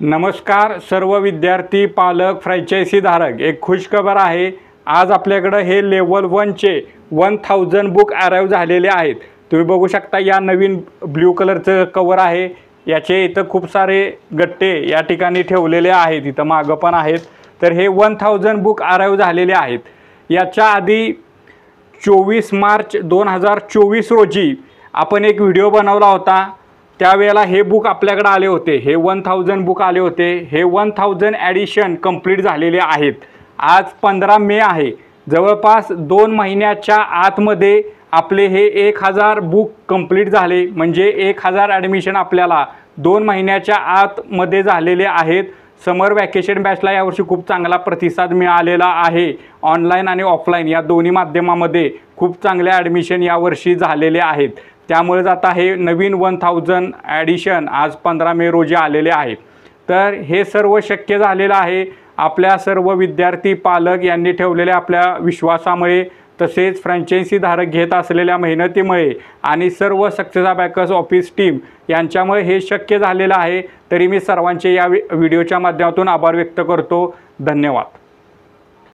नमस्कार सर्व विद्यार्थी पालक फ्रँचायसी धारक। एक खुशखबर आहे। आज आपल्याकडे हे लेवल 1 चे 1000 बुक अराइव झालेले आहेत। तुम्ही बघू शकता या नवीन ब्लू कलरचं कवर आहे। याचे इथं खूप सारे गट्टे या ठिकाणी ठेवलेले आहेत। इथं मागं पण आहेत। तर हे 1000 बुक अराइव झालेले आहेत। याच्या आधी 24 मार्च 2024 रोजी आपण एक व्हिडिओ बनवला होता। त्यावेळेला हे बुक आपल्याकडे आले होते। हे 1000 बुक आले होते। हे 1000 ॲडिशन कंप्लीट झालेले आहेत। आज 15 मे आहे। जवळपास 2 महिन्याच्या आतमध्ये आपले हे 1000 बुक कंप्लीट झाले। म्हणजे 1000 ॲडमिशन आपल्याला 2 महिन्याच्या आतमध्ये झालेले आहेत। समर वॅकेशन बॅचला यावर्षी खूप चांगला प्रतिसाद मिळालेला आहे। ऑनलाईन आणि ऑफलाईन या दोन्ही माध्यमामध्ये खूप चांगले ॲडमिशन यावर्षी झालेले आहेत। त्यामुळे आता हे नवीन 1000 ॲडिशन आज 15 मे रोजी आलेले आहे। तर हे सर्व शक्य झालेलं आहे आपल्या सर्व विद्यार्थी पालक यांनी ठेवलेल्या आपल्या विश्वासामुळे, तसेच फ्रँचायसी धारक घेत असलेल्या मेहनतीमुळे आणि सर्व सक्सेस अबॅकस ऑफिस टीम यांच्यामुळे हे शक्य झालेलं आहे। तरी मी सर्वांचे या व्हिडिओच्या माध्यमातून आभार व्यक्त करतो। धन्यवाद।